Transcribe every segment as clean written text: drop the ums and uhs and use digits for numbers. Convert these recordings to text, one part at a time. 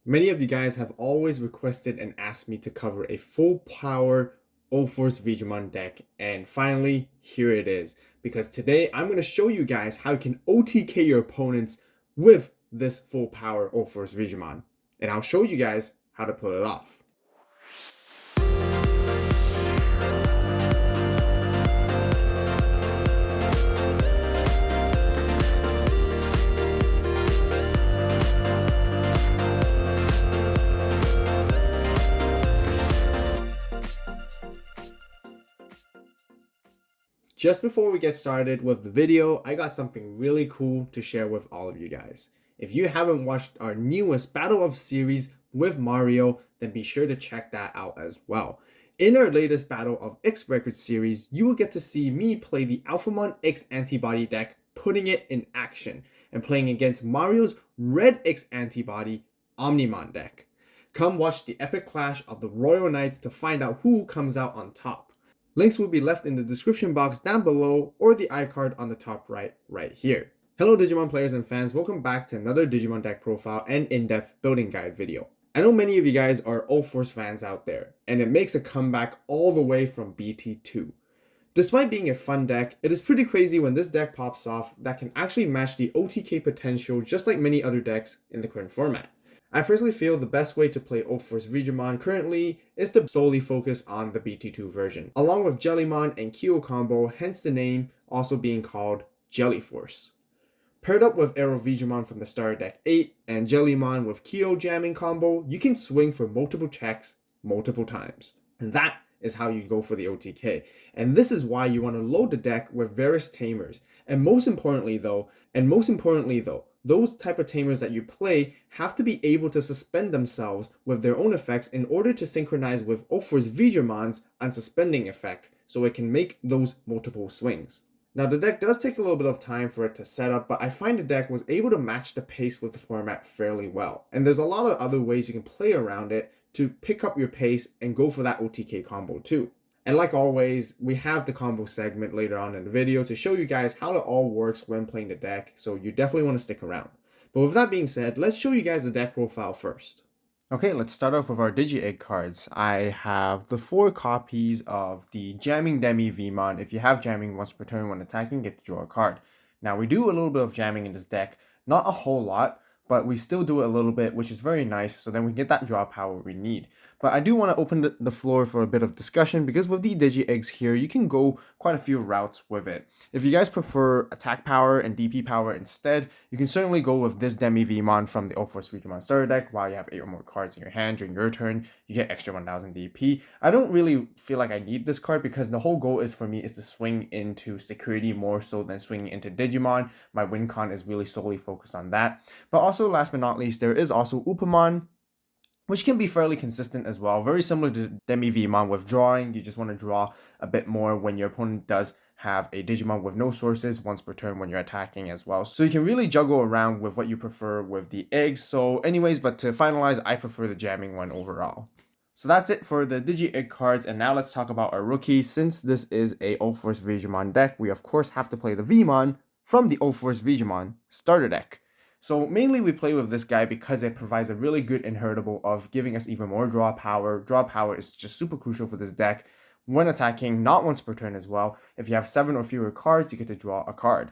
Many of you guys have always requested and asked me to cover a full power UlforceVeedramon deck, and finally here it is, because today I'm going to show you guys how you can OTK your opponents with this full power UlforceVeedramon, and I'll show you guys how to pull it off. Just before we get started with the video, I got something really cool to share with all of you guys. If you haven't watched our newest Battle of series with Mario, then be sure to check that out as well. In our latest Battle of X Records series, you will get to see me play the Alphamon X antibody deck, putting it in action, and playing against Mario's Red X antibody Omnimon deck. Come watch the epic clash of the Royal Knights to find out who comes out on top. Links will be left in the description box down below or the iCard on the top right here. Hello Digimon players and fans, welcome back to another Digimon Deck Profile and in-depth building guide video. I know many of you guys are Ulforce fans out there, and it makes a comeback all the way from BT2. Despite being a fun deck, it is pretty crazy when this deck pops off that can actually match the OTK potential just like many other decks in the current format. I personally feel the best way to play UlforceVeedramon currently is to solely focus on the BT2 version, along with Jellymon and Kiyo combo, hence the name also being called Jelly Force. Paired up with AeroVeedramon from the Starter Deck 8 and Jellymon with Kiyo jamming combo, you can swing for multiple checks multiple times. And that is how you go for the OTK. And this is why you want to load the deck with various tamers. And most importantly though, those type of tamers that you play have to be able to suspend themselves with their own effects in order to synchronize with UlforceVeedramon's unsuspending effect, so it can make those multiple swings. Now the deck does take a little bit of time for it to set up, but I find the deck was able to match the pace with the format fairly well. And there's a lot of other ways you can play around it to pick up your pace and go for that OTK combo too. And like always, we have the combo segment later on in the video to show you guys how it all works when playing the deck, so you definitely want to stick around. But with that being said, let's show you guys the deck profile first. Okay, let's start off with our Digi-Egg cards. I have the 4 copies of the Jamming Demi Vmon. If you have jamming once per turn when attacking, get to draw a card. Now we do a little bit of jamming in this deck, not a whole lot, but we still do it a little bit, which is very nice, so then we get that draw power we need. But I do want to open the floor for a bit of discussion, because with the Digi-Eggs here, you can go quite a few routes with it. If you guys prefer attack power and DP power instead, you can certainly go with this Demi Vmon from the UlforceVeedramon Starter Deck. While you have 8 or more cards in your hand during your turn, you get extra 1000 DP. I don't really feel like I need this card, because the whole goal is for me is to swing into security more so than swinging into Digimon. My win con is really solely focused on that. But also, last but not least, there is also Alphamon, which can be fairly consistent as well. Very similar to Demi Vmon with drawing. You just want to draw a bit more when your opponent does have a Digimon with no sources once per turn when you're attacking as well. So you can really juggle around with what you prefer with the eggs. So anyways, but to finalize, I prefer the jamming one overall. So that's it for the Digi-Egg cards, and now let's talk about our rookie. Since this is a UlforceVeedramon deck, we of course have to play the Vmon from the UlforceVeedramon Starter Deck. So mainly we play with this guy because it provides a really good inheritable of giving us even more draw power. Draw power is just super crucial for this deck when attacking, not once per turn as well. If you have 7 or fewer cards, you get to draw a card.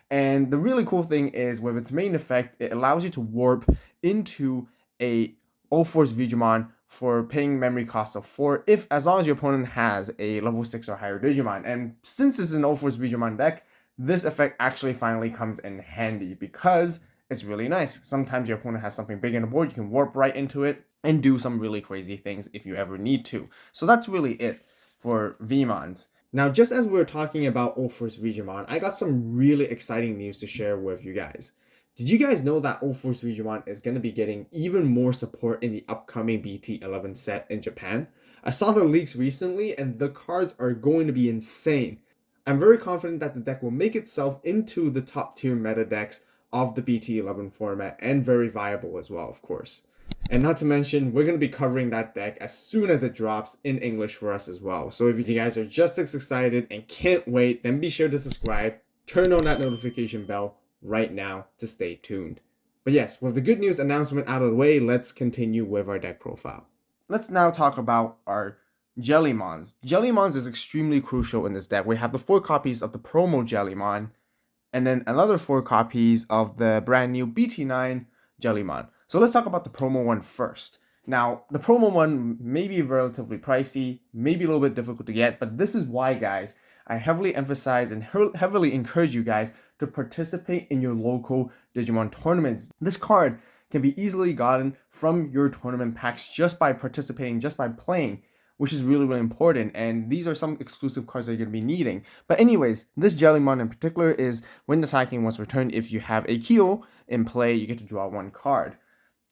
And the really cool thing is with its main effect, it allows you to warp into a UlforceVeedramon for paying memory cost of 4 as long as your opponent has a level 6 or higher Digimon. And since this is an UlforceVeedramon deck, this effect actually finally comes in handy because it's really nice. Sometimes your opponent has something big on the board, you can warp right into it and do some really crazy things if you ever need to. So that's really it for Vmons. Now, just as we were talking about UlforceVeedramon, I got some really exciting news to share with you guys. Did you guys know that UlforceVeedramon is going to be getting even more support in the upcoming BT11 set in Japan? I saw the leaks recently and the cards are going to be insane. I'm very confident that the deck will make itself into the top tier meta decks of the BT11 format, and very viable as well, of course. And not to mention, we're going to be covering that deck as soon as it drops in English for us as well. So if you guys are just as excited and can't wait, then be sure to subscribe, turn on that notification bell right now to stay tuned. But yes, with the good news announcement out of the way, let's continue with our deck profile. Let's now talk about our Jellymons. Jellymons is extremely crucial in this deck. We have the 4 copies of the promo Jellymon, and then another 4 copies of the brand new BT9 Jellymon. So let's talk about the promo one first. Now, the promo one may be relatively pricey, maybe a little bit difficult to get, but this is why, guys, I heavily emphasize and heavily encourage you guys to participate in your local Digimon tournaments. This card can be easily gotten from your tournament packs just by participating, just by playing, which is really, really important. And these are some exclusive cards that you're going to be needing. But anyways, this Jellymon in particular is when attacking once returned, if you have a Kiyo in play, you get to draw 1 card.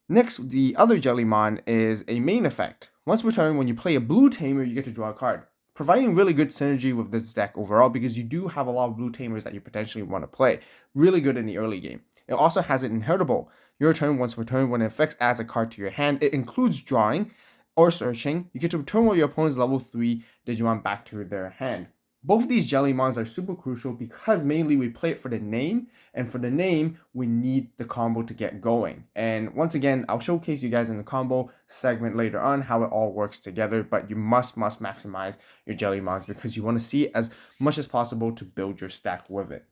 Next, the other Jellymon is a main effect. Once returned, when you play a blue Tamer, you get to draw a card, providing really good synergy with this deck overall because you do have a lot of blue Tamers that you potentially want to play. Really good in the early game. It also has an inheritable. Your turn once returned, when it effects adds a card to your hand, it includes drawing or searching. You get to return one of your opponent's level 3 Digimon back to their hand. Both of these Jellymons are super crucial because mainly we play it for the name, and for the name, we need the combo to get going. And once again, I'll showcase you guys in the combo segment later on how it all works together, but you must maximize your Jellymons because you want to see as much as possible to build your stack with it.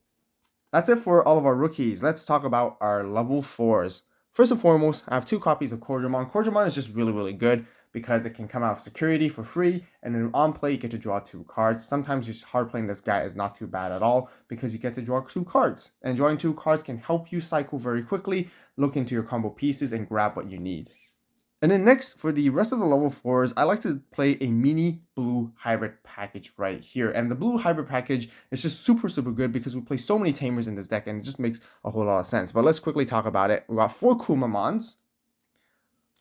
That's it for all of our rookies. Let's talk about our level 4s. First and foremost, I have 2 copies of Corjamon. Corjamon is just really, really good because it can come out of security for free, and then on play you get to draw 2 cards. Sometimes just hard playing this guy is not too bad at all because you get to draw 2 cards, and drawing 2 cards can help you cycle very quickly, look into your combo pieces, and grab what you need. And then next, for the rest of the level 4s, I like to play a mini blue hybrid package right here. And the blue hybrid package is just super, super good because we play so many Tamers in this deck and it just makes a whole lot of sense. But let's quickly talk about it. We got 4 Kumamons,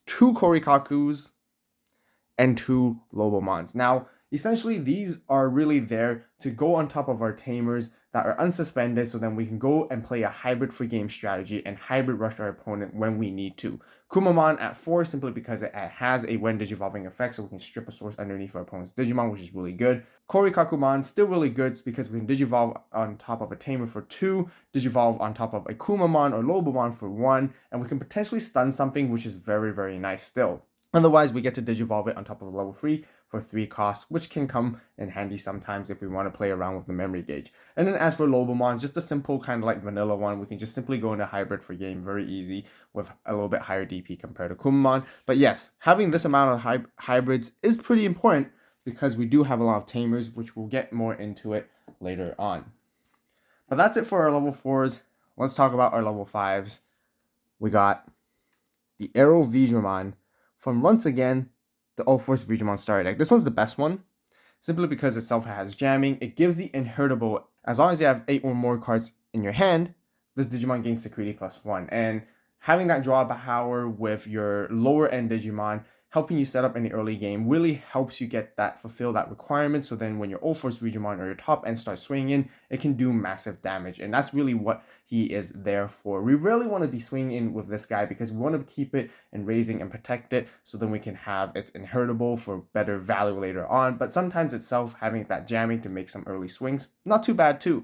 2 Korikakus, and 2 Lobomons. Now, essentially, these are really there to go on top of our Tamers that are unsuspended, so then we can go and play a hybrid free game strategy and hybrid rush our opponent when we need to. Kumamon at 4 simply because it has a when Digivolving effect, so we can strip a source underneath our opponent's Digimon, which is really good. Korikakumon, still really good because we can Digivolve on top of a Tamer for 2, Digivolve on top of a Kumamon or Lobomon for 1, and we can potentially stun something, which is very, very nice still. Otherwise, we get to Digivolve it on top of a level 3 for 3 costs, which can come in handy sometimes if we want to play around with the memory gauge. And then as for Lobomon, just a simple kind of like vanilla one, we can just simply go into hybrid for game, very easy, with a little bit higher DP compared to Kumamon. But yes, having this amount of hybrids is pretty important because we do have a lot of Tamers, which we'll get more into it later on. But that's it for our level 4s. Let's talk about our level 5s. We got the UlforceVeedramon from, once again, the UlforceVeedramon Starter Deck. This one's the best one, simply because itself has jamming. It gives the inheritable. As long as you have 8 or more cards in your hand, this Digimon gains security +1. And having that draw power with your lower end Digimon, helping you set up in the early game, really helps you get that, fulfill that requirement. So then when your UlforceVeedramon or your top end starts swinging in, it can do massive damage. And that's really what he is there for. We really want to be swinging in with this guy because we want to keep it and raising and protect it, so then we can have its inheritable for better value later on. But sometimes itself having that jamming to make some early swings, not too bad too.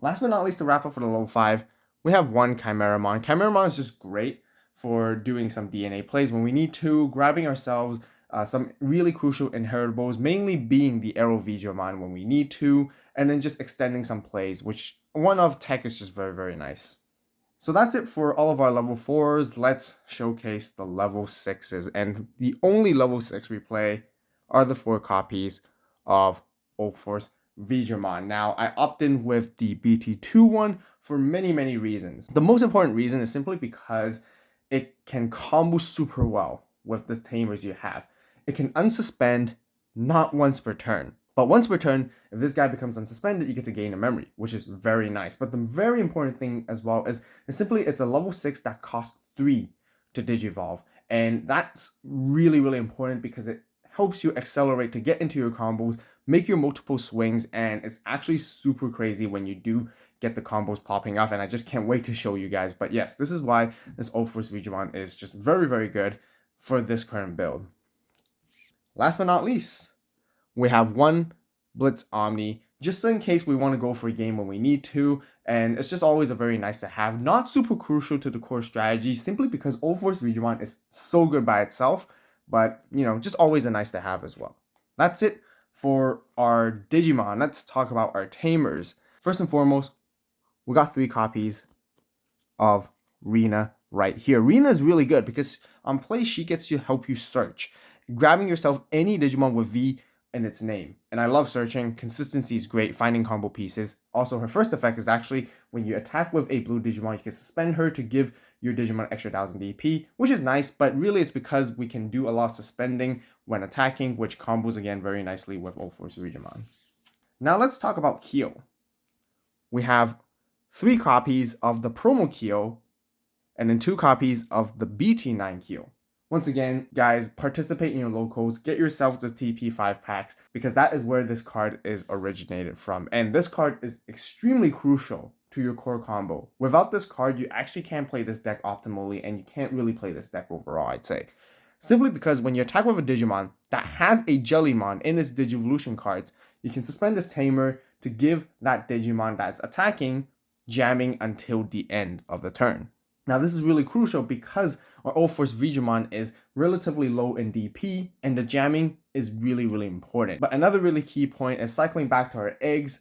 Last but not least, to wrap up for the level 5, we have 1 Chimeramon. Chimeramon is just great for doing some DNA plays when we need to, grabbing ourselves some really crucial inheritables, mainly being the UlforceVeedramon when we need to, and then just extending some plays, which one of tech is just very, very nice. So that's it for all of our level 4s. Let's showcase the level 6s. And the only level 6 we play are the 4 copies of UlforceVeedramon. Now, I opted in with the BT2 one for many, many reasons. The most important reason is simply because it can combo super well with the Tamers you have. It can unsuspend not once per turn. But once per turn, if this guy becomes unsuspended, you get to gain a memory, which is very nice. But the very important thing as well is simply it's a level 6 that costs 3 to Digivolve. And that's really, really important because it helps you accelerate to get into your combos, make your multiple swings, and it's actually super crazy when you do get the combos popping off, and I just can't wait to show you guys. But yes, this is why this UlforceVeedramon is just very, very good for this current build. Last but not least, we have 1 Blitz Omni just in case we want to go for a game when we need to, and it's just always a very nice to have. Not super crucial to the core strategy, simply because UlforceVeedramon is so good by itself, but just always a nice to have as well. That's it for our Digimon. Let's talk about our Tamers. First and foremost, we got 3 copies of Rena right here. Rena is really good because on play, she gets to help you search, grabbing yourself any Digimon with V in its name. And I love searching. Consistency is great, finding combo pieces. Also, her first effect is actually when you attack with a blue Digimon, you can suspend her to give your Digimon extra 1000 DP, which is nice, but really it's because we can do a lot of suspending when attacking, which combos again very nicely with UlforceVeedramon. Now let's talk about Kiyo. We have 3 copies of the promo Kiyo, and then 2 copies of the BT9 Kiyo. Once again, guys, participate in your locals, get yourself the TP5 packs, because that is where this card is originated from. And this card is extremely crucial to your core combo. Without this card, you actually can't play this deck optimally, and you can't really play this deck overall, I'd say. Simply because when you attack with a Digimon that has a Jellymon in its Digivolution cards, you can suspend this Tamer to give that Digimon that's attacking jamming until the end of the turn. Now this is really crucial because our UlforceVeedramon is relatively low in DP, and the jamming is really, really important. But another really key point is cycling back to our eggs.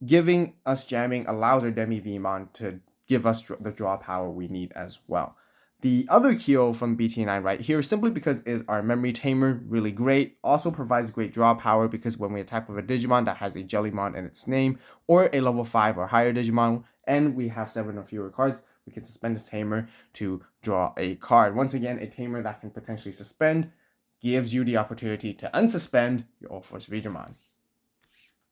Giving us jamming allows our Demi-Vmon to give us the draw power we need as well. The other Kiyo from BT9 right here, simply because is our memory tamer, really great. Also provides great draw power because when we attack with a Digimon that has a Jellymon in its name, or a level 5 or higher Digimon, and we have 7 or fewer cards, we can suspend this tamer to draw a card. Once again, a tamer that can potentially suspend gives you the opportunity to unsuspend your UlforceVeedramon.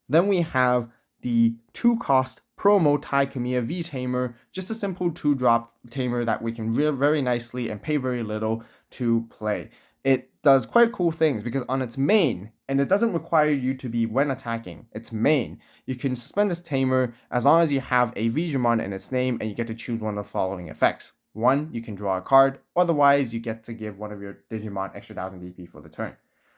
Then we have the 2-cost promo Tai Kamiya V Tamer, just a simple 2-drop tamer that we can very nicely and pay very little to play. It does quite cool things because on its main, and it doesn't require you to be when attacking, its main, you can suspend this tamer as long as you have a Veedramon in its name and you get to choose one of the following effects. 1, you can draw a card, otherwise you get to give one of your Digimon extra 1000 DP for the turn.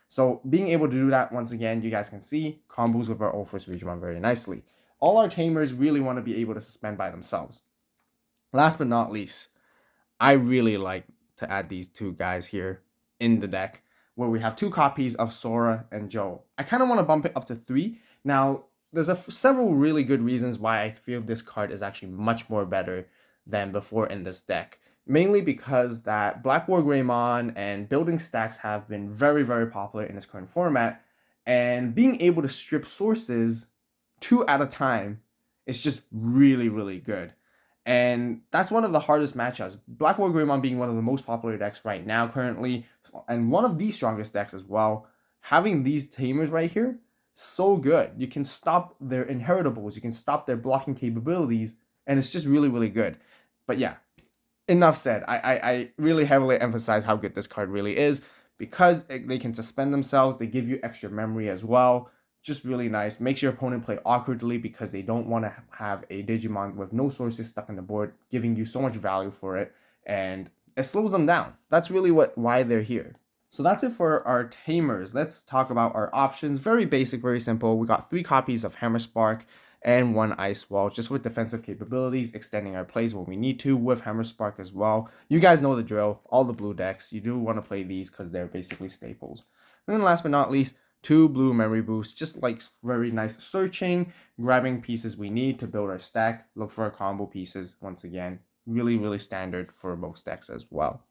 So being able to do that, once again, you guys can see combos with our UlforceVeedramon very nicely. All our tamers really want to be able to suspend by themselves. Last but not least, I really like to add these 2 guys here in the deck, where we have 2 copies of Sora and Joe. I kind of want to bump it up to 3. Now, there's several really good reasons why I feel this card is actually much more better than before in this deck. Mainly because that Black War Greymon and building stacks have been very, very popular in this current format, and being able to strip sources 2 at a time is just really, really good. And that's one of the hardest matchups. Black War Greymon being one of the most popular decks right now currently, and one of the strongest decks as well. Having these tamers right here, so good. You can stop their inheritables, you can stop their blocking capabilities, and it's just really, really good. But yeah, enough said. I really heavily emphasize how good this card really is because they can suspend themselves. They give you extra memory as well. Just really nice. Makes your opponent play awkwardly because they don't want to have a Digimon with no sources stuck on the board, giving you so much value for it, and it slows them down. That's really why they're here. So that's it for our tamers. Let's talk about our options. Very basic, very simple. We got 3 copies of Hammer Spark and 1 Ice Wall, just with defensive capabilities, extending our plays when we need to, with Hammer Spark as well. You guys know the drill. All the blue decks, you do want to play these because they're basically staples. And then last but not least, 2 blue memory boosts, just like very nice searching, grabbing pieces we need to build our stack, look for our combo pieces. Once again, really, really standard for most decks as well.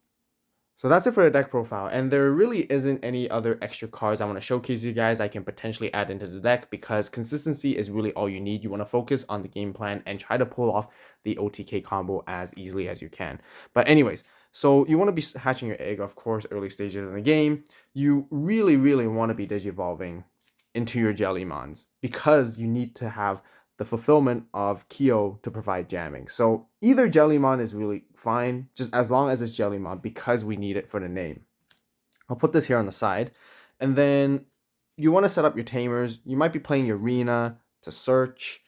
So that's it for the deck profile, and there really isn't any other extra cards I want to showcase you guys I can potentially add into the deck because consistency is really all you need. You want to focus on the game plan and try to pull off the OTK combo as easily as you can. But anyways, so you want to be hatching your egg, of course, early stages in the game. You really, really want to be Digivolving into your Jellymons because you need to have the fulfillment of Kiyo to provide jamming. So either Jellymon is really fine, just as long as it's Jellymon because we need it for the name. I'll put this here on the side. And then you want to set up your tamers. You might be playing your Rena to search.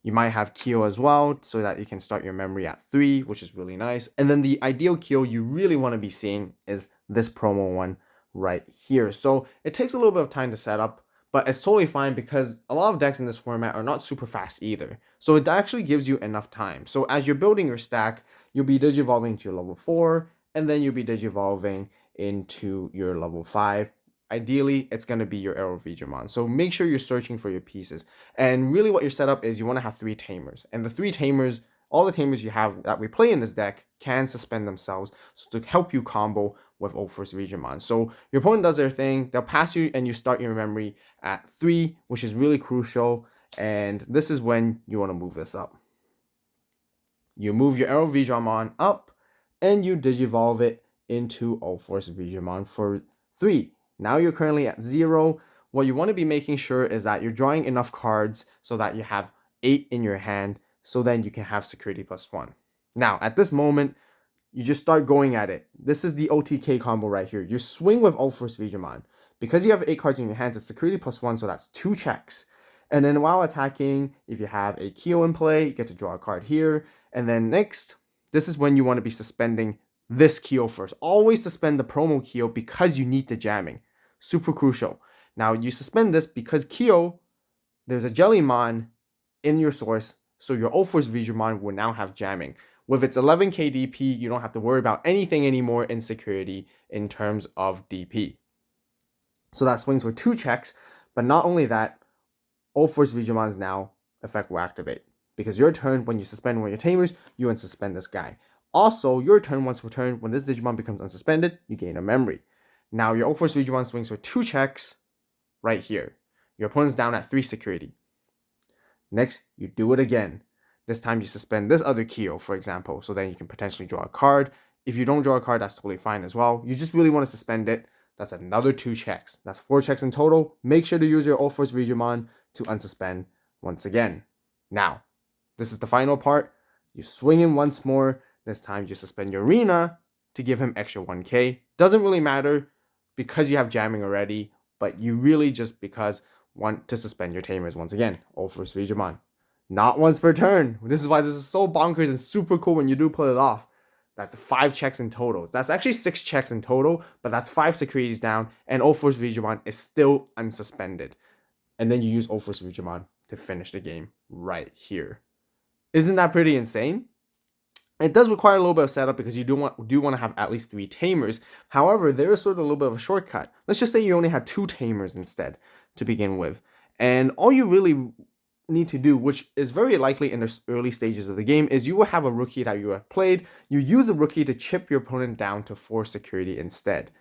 You might have Kiyo as well so that you can start your memory at 3, which is really nice. And then the ideal Kiyo you really want to be seeing is this promo one right here. So it takes a little bit of time to set up, but it's totally fine because a lot of decks in this format are not super fast either. So it actually gives you enough time. So as you're building your stack, you'll be Digivolving to your level 4, and then you'll be Digivolving into your level 5. Ideally, it's going to be your UlforceVeedramon. So make sure you're searching for your pieces. And really what your setup is, you want to have 3 Tamers. And the 3 Tamers, all the Tamers you have that we play in this deck can suspend themselves to help you combo with UlforceVeedramon. So your opponent does their thing, they'll pass you and you start your memory at 3, which is really crucial. And this is when you want to move this up. You move your UlforceVeedramon up and you Digivolve it into UlforceVeedramon for 3. Now you're currently at 0. What you want to be making sure is that you're drawing enough cards so that you have 8 in your hand, so then you can have security +1. Now, at this moment, you just start going at it. This is the OTK combo right here. You swing with UlforceVeedramon. Because you have 8 cards in your hands, it's security +1, so that's 2 checks. And then while attacking, if you have a Kiyo in play, you get to draw a card here. And then next, this is when you want to be suspending this Kiyo first. Always suspend the promo Kiyo because you need the jamming. Super crucial. Now you suspend this because Kiyo, there's a Jellymon in your source, so your UlforceVeedramon will now have jamming. With its 11k DP, you don't have to worry about anything anymore in security in terms of DP. So that swings for 2 checks, but not only that, UlforceVeedramon's now effect will activate. Because your turn, when you suspend one of your Tamers, you unsuspend this guy. Also, your turn once returned, when this Digimon becomes unsuspended, you gain a memory. Now your UlforceVeedramon swings for 2 checks right here. Your opponent's down at 3 security. Next, you do it again. This time you suspend this other Kiyo, for example, so then you can potentially draw a card. If you don't draw a card, that's totally fine as well. You just really want to suspend it. That's another 2 checks. That's 4 checks in total. Make sure to use your UlforceVeedramon to unsuspend once again. Now, this is the final part. You swing in once more. This time you suspend your Arena to give him extra 1k. Doesn't really matter because you have jamming already, but you really just because want to suspend your Tamers once again. UlforceVeedramon. Not once per turn. This is why this is so bonkers and super cool when you do pull it off. That's 5 checks in total. That's actually 6 checks in total, but that's 5 securities down, and UlforceVeedramon is still unsuspended. And then you use UlforceVeedramon to finish the game right here. Isn't that pretty insane? It does require a little bit of setup because you do want to have at least 3 Tamers. However, there is sort of a little bit of a shortcut. Let's just say you only had 2 Tamers instead to begin with. And all you really need to do, which is very likely in the early stages of the game, is you will have a rookie that you have played. You use a rookie to chip your opponent down to 4 security instead.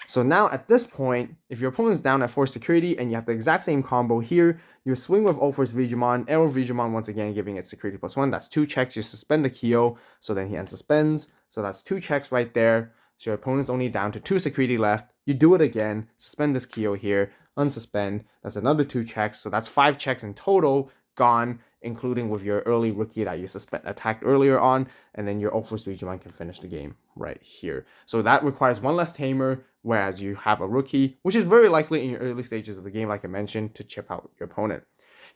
So now at this point, if your opponent's down at 4 security and you have the exact same combo here, you swing with UlforceVeedramon, UlforceVeedramon once again giving it security +1. That's 2 checks. You suspend the Kiyo, so then he unsuspends. So that's 2 checks right there. So your opponent's only down to 2 security left. You do it again, suspend this Kiyo here, unsuspend. That's another 2 checks. So that's 5 checks in total gone, including with your early rookie that you attacked earlier on, and then your UlforceVeedramon can finish the game right here. So that requires 1 less Tamer, whereas you have a rookie, which is very likely in your early stages of the game, like I mentioned, to chip out your opponent.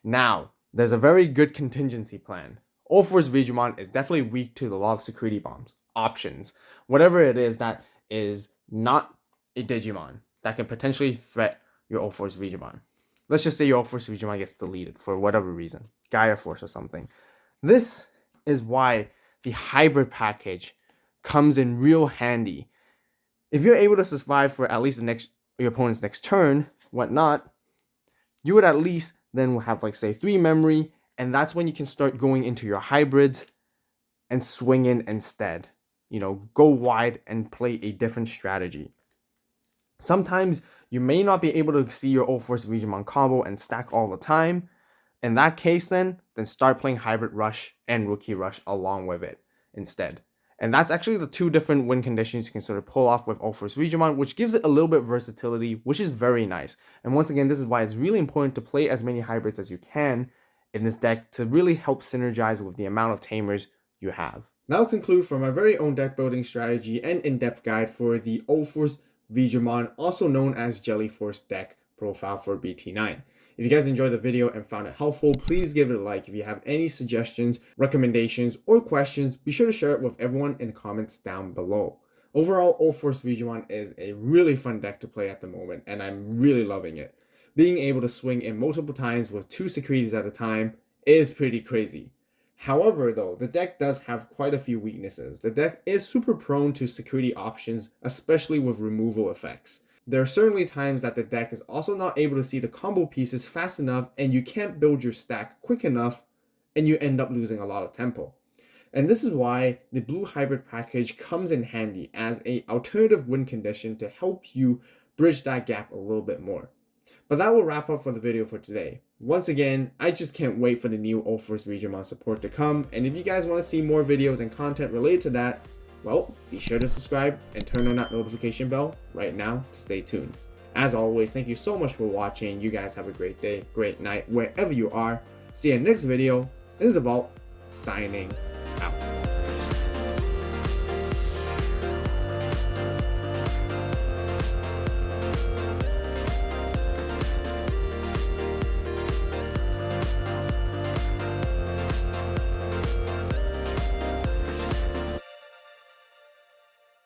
Now, there's a very good contingency plan. UlforceVeedramon is definitely weak to the law of security bombs, options, whatever it is that is not a Digimon that can potentially threat your UlforceVeedramon. Let's just say your UlforceVeedramon gets deleted for whatever reason, Gaia Force or something. This is why the hybrid package comes in real handy. If you're able to survive for at least your opponent's next turn, whatnot, you would at least then have, like, say, 3 memory, and that's when you can start going into your hybrids and swing in instead. You know, go wide and play a different strategy. Sometimes you may not be able to see your UlforceVeedramon combo and stack all the time. In that case, then start playing Hybrid Rush and Rookie Rush along with it instead. And that's actually the 2 different win conditions you can sort of pull off with UlforceVeedramon, which gives it a little bit of versatility, which is very nice. And once again, this is why it's really important to play as many hybrids as you can in this deck to really help synergize with the amount of Tamers you have. That'll conclude for my very own deck building strategy and in-depth guide for the UlforceVeedramon, also known as Jelly Force Deck Profile for BT9. If you guys enjoyed the video and found it helpful, please give it a like. If you have any suggestions, recommendations, or questions, be sure to share it with everyone in the comments down below. Overall, UlforceVeedramon is a really fun deck to play at the moment, and I'm really loving it. being able to swing in multiple times with 2 securities at a time is pretty crazy. However, though, the deck does have quite a few weaknesses. The deck is super prone to security options, especially with removal effects. There are certainly times that the deck is also not able to see the combo pieces fast enough and you can't build your stack quick enough and you end up losing a lot of tempo. And this is why the blue hybrid package comes in handy as an alternative win condition to help you bridge that gap a little bit more. But that will wrap up for the video for today. Once again, I just can't wait for the new UlforceVeedramon support to come, and if you guys want to see more videos and content related to that, well, be sure to subscribe and turn on that notification bell right now to stay tuned. As always, thank you so much for watching. You guys have a great day, great night, wherever you are. See you in the next video. This is Avault, signing